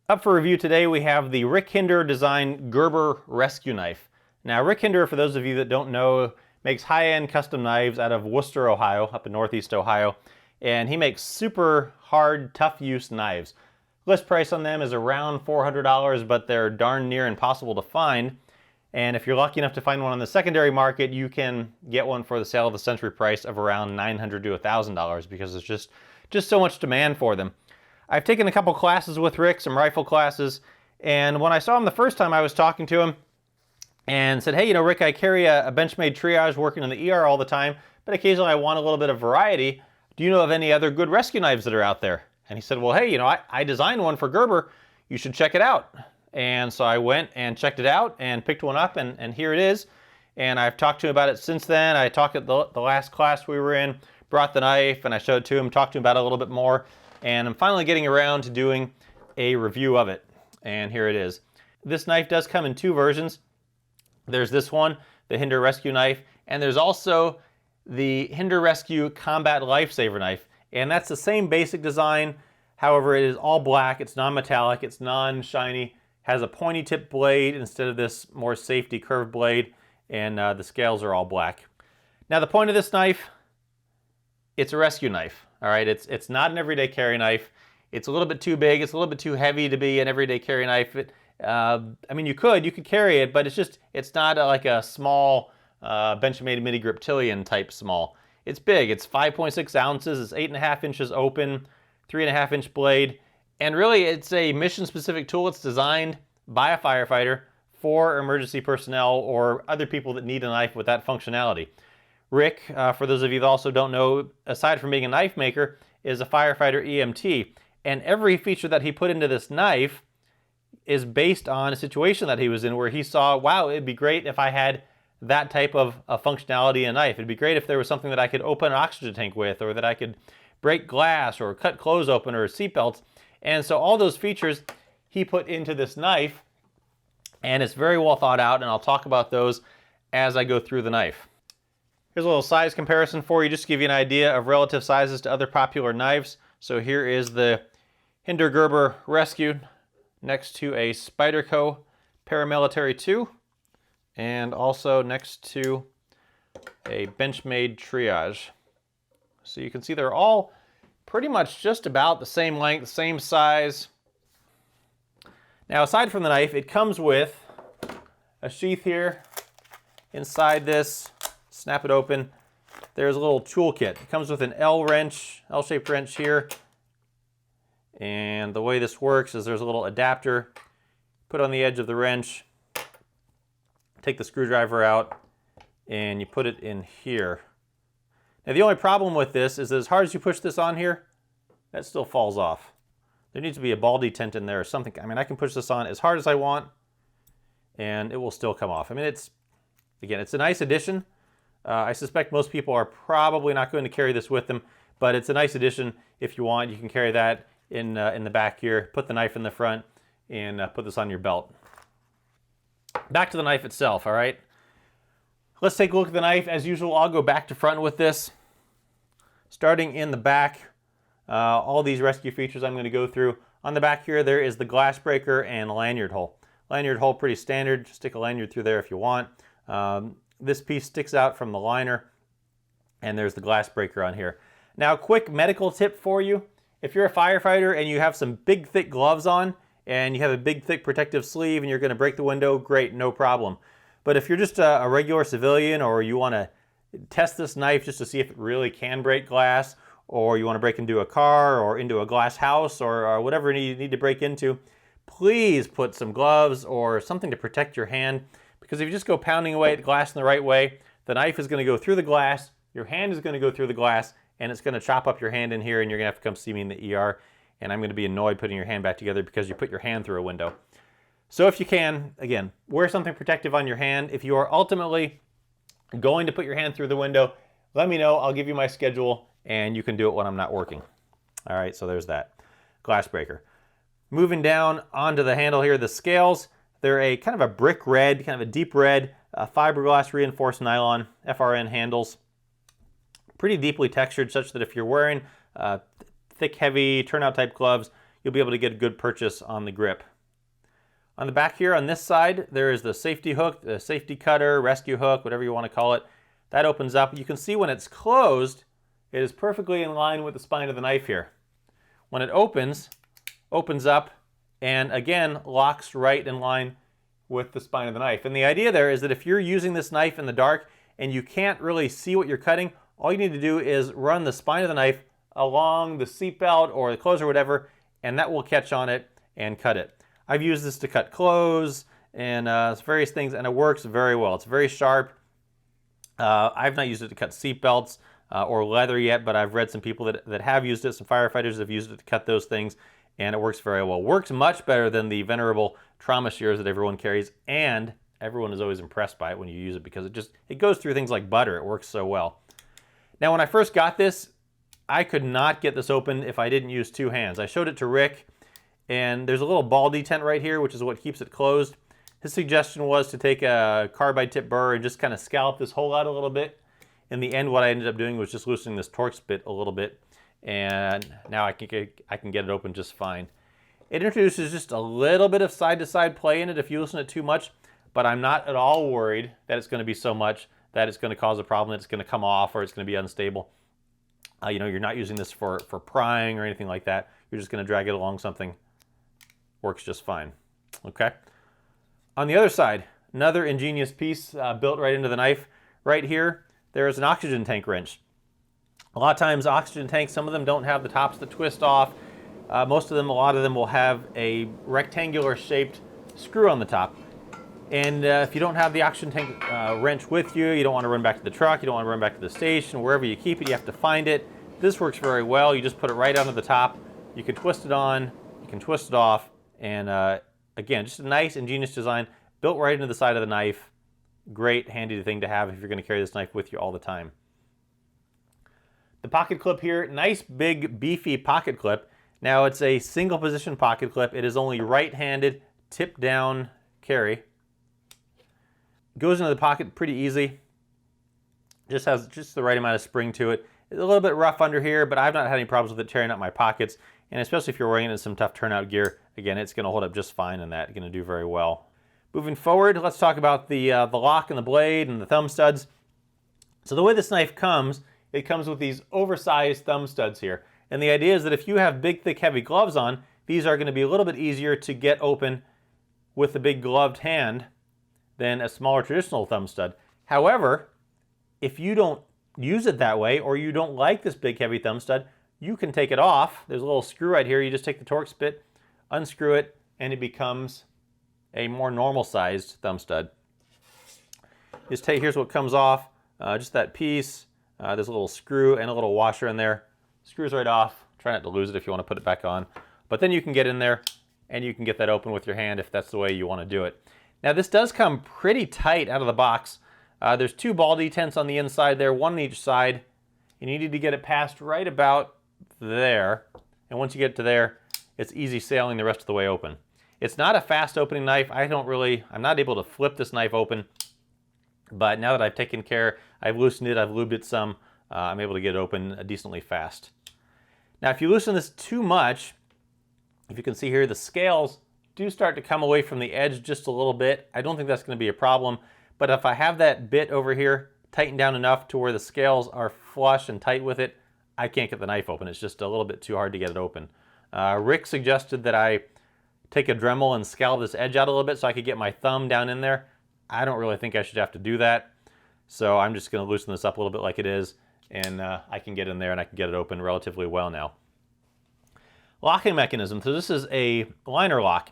Up for review today, we have the Rick Hinderer design Gerber Rescue Knife. Now, Rick Hinderer, for those of you that don't know, makes high-end custom knives out of Worcester, Ohio, up in Northeast Ohio, and he makes super hard, tough-use knives. List price on them is around $400, but they're darn near impossible to find. And if you're lucky enough to find one on the secondary market, you can get one for the sale of the century price of around $900 to $1,000 because there's just so much demand for them. I've taken a couple classes with Rick, some rifle classes, and when I saw him the first time, I was talking to him and said, hey, you know, Rick, I carry a Benchmade triage working in the ER all the time, but occasionally I want a little bit of variety. Do you know of any other good rescue knives that are out there? And he said, well, hey, you know, I designed one for Gerber. You should check it out. And so I went and checked it out and picked one up, and here it is. And I've talked to him about it since then. I talked at the last class we were in, brought the knife, and I showed it to him, talked to him about it a little bit more. And I'm finally getting around to doing a review of it. And here it is. This knife does come in two versions. There's this one, the Hinderer Rescue Knife, and there's also the Hinderer Rescue Combat Lifesaver Knife. And that's the same basic design. However, it is all black, it's non-metallic, it's non-shiny, has a pointy tip blade instead of this more safety curved blade, and the scales are all black. Now the point of this knife, it's a rescue knife. All right, it's not an everyday carry knife. It's a little bit too big. It's a little bit too heavy to be an everyday carry knife. I mean, you could carry it, but it's not like a small Benchmade mini griptilian type small. It's big. It's 5.6 ounces. It's 8.5 inches open, 3.5-inch blade, and really it's a mission-specific tool. It's designed by a firefighter for emergency personnel or other people that need a knife with that functionality. Rick, for those of you that also don't know, aside from being a knife maker, is a firefighter EMT. And every feature that he put into this knife is based on a situation that he was in where he saw, wow, it'd be great if I had that type of functionality in a knife. It'd be great if there was something that I could open an oxygen tank with, or that I could break glass or cut clothes open, or seatbelts. And so all those features he put into this knife, and it's very well thought out, and I'll talk about those as I go through the knife. Here's a little size comparison for you, just to give you an idea of relative sizes to other popular knives. So here is the Hinderer Gerber Rescue next to a Spyderco Paramilitary 2, and also next to a Benchmade Triage. So you can see they're all pretty much just about the same length, same size. Now, aside from the knife, it comes with a sheath here inside this. Snap it open. There's a little toolkit. It comes with an L-shaped wrench here. And the way this works is there's a little adapter. Put on the edge of the wrench. Take the screwdriver out, and you put it in here. Now the only problem with this is that as hard as you push this on here, that still falls off. There needs to be a ball detent in there or something. I mean, I can push this on as hard as I want, and it will still come off. I mean, it's a nice addition. I suspect most people are probably not going to carry this with them, but it's a nice addition. If you want, you can carry that in the back here, put the knife in the front, and put this on your belt. Back to the knife itself, all right? Let's take a look at the knife. As usual, I'll go back to front with this. Starting in the back, all these rescue features I'm going to go through. On the back here, there is the glass breaker and lanyard hole. Lanyard hole, pretty standard. Just stick a lanyard through there if you want. This piece sticks out from the liner, and there's the glass breaker on here. Now, quick medical tip for you. If you're a firefighter and you have some big, thick gloves on, and you have a big, thick protective sleeve, and you're going to break the window, great, no problem. But if you're just a regular civilian, or you want to test this knife just to see if it really can break glass, or you want to break into a car or into a glass house, or whatever you need to break into, please put some gloves or something to protect your hand. Because if you just go pounding away at the glass in the right way, the knife is going to go through the glass, your hand is going to go through the glass, and it's going to chop up your hand in here, and you're going to have to come see me in the ER, and I'm going to be annoyed putting your hand back together because you put your hand through a window. So if you can, again, wear something protective on your hand. If you are ultimately going to put your hand through the window, let me know. I'll give you my schedule, and you can do it when I'm not working. All right, so there's that. Glass breaker. Moving down onto the handle here, the scales. They're a kind of a brick red, kind of a deep red, fiberglass reinforced nylon FRN handles. Pretty deeply textured, such that if you're wearing thick, heavy turnout type gloves, you'll be able to get a good purchase on the grip. On the back here on this side, there is the safety hook, the safety cutter, rescue hook, whatever you want to call it. That opens up. You can see when it's closed, it is perfectly in line with the spine of the knife here. When it opens up, and again, locks right in line with the spine of the knife. And the idea there is that if you're using this knife in the dark and you can't really see what you're cutting, all you need to do is run the spine of the knife along the seatbelt or the clothes or whatever, and that will catch on it and cut it. I've used this to cut clothes and various things, and it works very well. It's very sharp. I've not used it to cut seatbelts or leather yet, but I've read some people that have used it. Some firefighters have used it to cut those things, and it works very well. Works much better than the venerable trauma shears that everyone carries, and everyone is always impressed by it when you use it because it goes through things like butter. It works so well. Now, when I first got this, I could not get this open if I didn't use two hands. I showed it to Rick, and there's a little ball detent right here, which is what keeps it closed. His suggestion was to take a carbide tip burr and just kind of scallop this hole out a little bit. In the end, what I ended up doing was just loosening this Torx bit a little bit, and now I can get it open just fine. It introduces just a little bit of side-to-side play in it if you loosen it too much, but I'm not at all worried that it's going to be so much that it's going to cause a problem, that it's going to come off or it's going to be unstable. You know, you're not using this for prying or anything like that. You're just going to drag it along something. Works just fine. Okay. On the other side, another ingenious piece built right into the knife. Right here, there is an oxygen tank wrench. A lot of times, oxygen tanks, some of them don't have the tops that twist off. A lot of them will have a rectangular shaped screw on the top. And if you don't have the oxygen tank wrench with you, you don't want to run back to the truck, you don't want to run back to the station, wherever you keep it, you have to find it. This works very well. You just put it right onto the top. You can twist it on, you can twist it off, and again, just a nice, ingenious design built right into the side of the knife. Great, handy thing to have if you're going to carry this knife with you all the time. The pocket clip here, nice, big, beefy pocket clip. Now, it's a single position pocket clip. It is only right-handed, tip down carry. Goes into the pocket pretty easy. Just has just the right amount of spring to it. It's a little bit rough under here, but I've not had any problems with it tearing out my pockets. And especially if you're wearing it in some tough turnout gear, again, it's going to hold up just fine in that. It's going to do very well. Moving forward, let's talk about the lock and the blade and the thumb studs. So the way this knife comes, it comes with these oversized thumb studs here. And the idea is that if you have big, thick, heavy gloves on, these are going to be a little bit easier to get open with a big gloved hand than a smaller traditional thumb stud. However, if you don't use it that way, or you don't like this big, heavy thumb stud, you can take it off. There's a little screw right here. You just take the Torx bit, unscrew it, and it becomes a more normal sized thumb stud. Here's what comes off, just that piece. There's a little screw and a little washer in there. Screws right off. Try not to lose it if you want to put it back on. But then you can get in there and you can get that open with your hand if that's the way you want to do it. Now, this does come pretty tight out of the box. There's two ball detents on the inside there, one on each side. And you need to get it past right about there. And once you get to there, it's easy sailing the rest of the way open. It's not a fast opening knife. I'm not able to flip this knife open. But now that I've taken care, I've loosened it, I've lubed it some, I'm able to get it open decently fast. Now, if you loosen this too much, if you can see here, the scales do start to come away from the edge just a little bit. I don't think that's going to be a problem. But if I have that bit over here tightened down enough to where the scales are flush and tight with it, I can't get the knife open. It's just a little bit too hard to get it open. Rick suggested that I take a Dremel and scallop this edge out a little bit so I could get my thumb down in there. I don't really think I should have to do that. So I'm just going to loosen this up a little bit like it is, and I can get in there and I can get it open relatively well now. Locking mechanism. So this is a liner lock,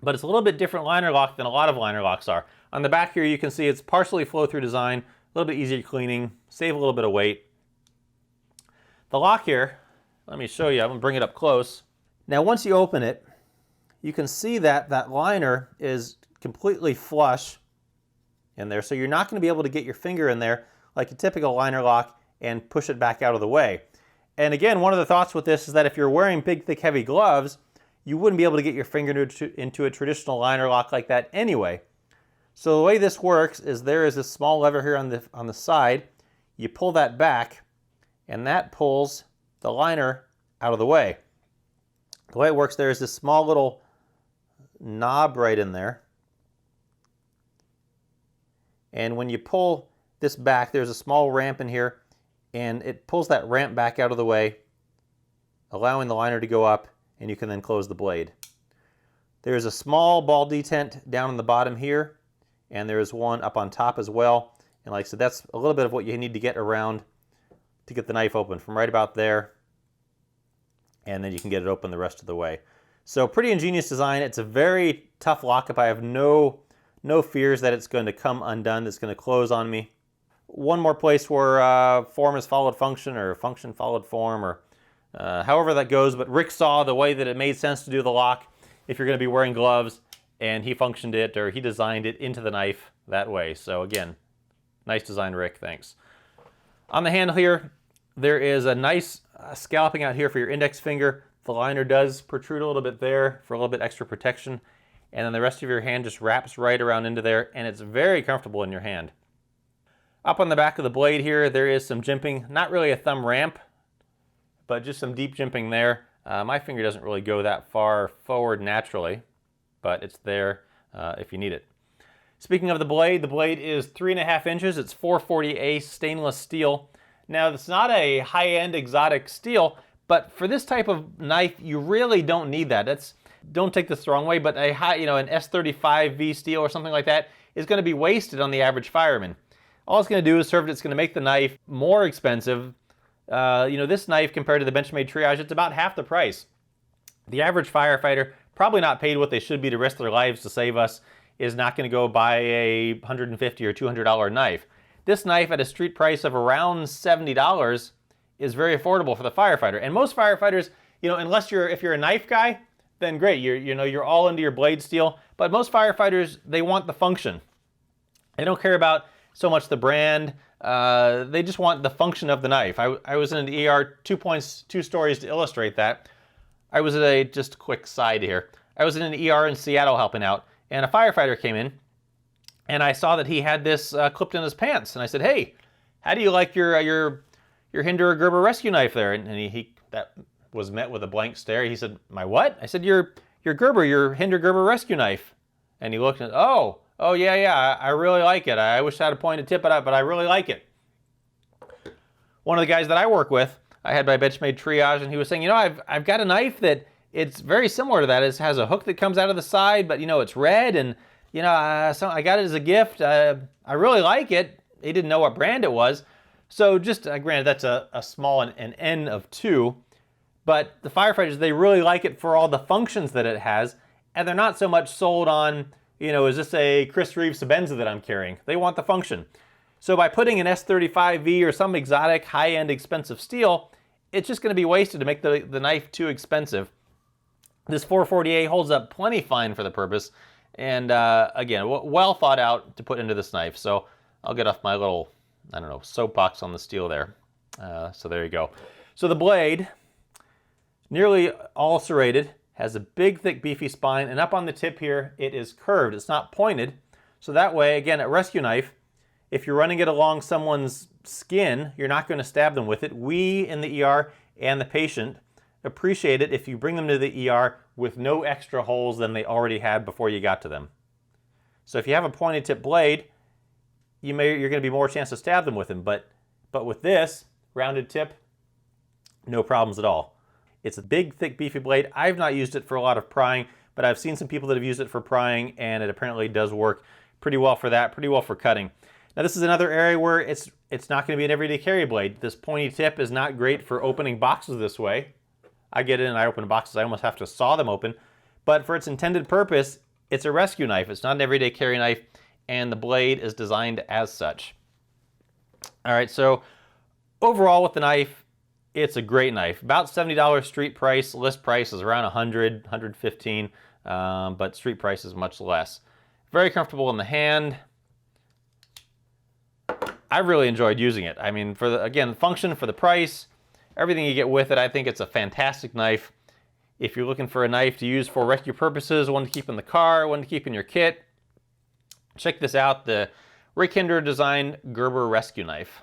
but it's a little bit different liner lock than a lot of liner locks are. On the back here, you can see it's partially flow-through design, a little bit easier cleaning, save a little bit of weight. The lock here, let me show you. I'm going to bring it up close. Now, once you open it, you can see that that liner is completely flush in there, so you're not going to be able to get your finger in there like a typical liner lock and push it back out of the way. And again, one of the thoughts with this is that if you're wearing big, thick, heavy gloves, you wouldn't be able to get your finger into a traditional liner lock like that anyway. So the way this works is there is this small lever here on the side. You pull that back, and that pulls the liner out of the way. The way it works, there is this small little knob right in there. And when you pull this back, there's a small ramp in here, and it pulls that ramp back out of the way, allowing the liner to go up, and you can then close the blade. There's a small ball detent down on the bottom here, and there's one up on top as well. And like I said, that's a little bit of what you need to get around to get the knife open, from right about there, and then you can get it open the rest of the way. So pretty ingenious design. It's a very tough lockup. I have no fears that it's going to come undone, that's going to close on me. One more place where form has followed function, or function followed form, or however that goes, but Rick saw the way that it made sense to do the lock if you're going to be wearing gloves, and he functioned it, or he designed it into the knife that way. So again, nice design, Rick, thanks. On the handle here, there is a nice scalloping out here for your index finger. The liner does protrude a little bit there for a little bit extra protection, and then the rest of your hand just wraps right around into there, and it's very comfortable in your hand. Up on the back of the blade here, there is some jimping, not really a thumb ramp, but just some deep jimping there. My finger doesn't really go that far forward naturally, but it's there if you need it. Speaking of the blade is 3.5 inches. It's 440A stainless steel. Now, it's not a high-end exotic steel, but for this type of knife, you really don't need that. Don't take this the wrong way, but an S35V steel or something like that is going to be wasted on the average fireman. All it's going to do is it's going to make the knife more expensive. This knife compared to the Benchmade Triage, it's about half the price. The average firefighter, probably not paid what they should be to risk their lives to save us, is not going to go buy a $150 or $200 knife. This knife at a street price of around $70 is very affordable for the firefighter. And most firefighters, if you're a knife guy, then great, you're all into your blade steel. But most firefighters, they want the function. They don't care about so much the brand. They just want the function of the knife. I was in the ER, 2 stories to illustrate that. Just a quick side here. I was in an ER in Seattle helping out, and a firefighter came in, and I saw that he had this clipped in his pants. And I said, "Hey, how do you like your Hinderer Gerber Rescue Knife there?" And that was met with a blank stare. He said, "My what?" I said, your Hinderer Gerber Rescue Knife." And he looked at, oh yeah, I really like it. I wish I had a pointed tip, but I really like it. One of the guys that I work with, I had my Benchmade Triage, and he was saying, I've got a knife that it's very similar to that. It has a hook that comes out of the side, but it's red, and so I got it as a gift. I really like it. He didn't know what brand it was. So just granted, that's a small an N of 2, but the firefighters, they really like it for all the functions that it has, and they're not so much sold on, is this a Chris Reeve Sebenza that I'm carrying? They want the function. So by putting an S35V or some exotic, high-end, expensive steel, it's just going to be wasted to make the knife too expensive. This 440A holds up plenty fine for the purpose, and again, well thought out to put into this knife. So I'll get off my little, soapbox on the steel there. So there you go. So the blade, nearly all serrated, has a big, thick, beefy spine, and up on the tip here, it is curved. It's not pointed. So that way, again, a rescue knife, if you're running it along someone's skin, you're not going to stab them with it. We in the ER and the patient appreciate it if you bring them to the ER with no extra holes than they already had before you got to them. So if you have a pointed tip blade, you're going to be more chance to stab them with them. But with this rounded tip, no problems at all. It's a big, thick, beefy blade. I've not used it for a lot of prying, but I've seen some people that have used it for prying, and it apparently does work pretty well for that, pretty well for cutting. Now this is another area where it's not going to be an everyday carry blade. This pointy tip is not great for opening boxes this way. I get in and I open boxes, I almost have to saw them open. But for its intended purpose, it's a rescue knife. It's not an everyday carry knife, and the blade is designed as such. All right, so overall with the knife, it's a great knife. About $70 street price. List price is around $100, $115, but street price is much less. Very comfortable in the hand. I really enjoyed using it. I mean, again, function, for the price, everything you get with it, I think it's a fantastic knife. If you're looking for a knife to use for rescue purposes, one to keep in the car, one to keep in your kit, check this out, the Rick Hinderer design Gerber Rescue Knife.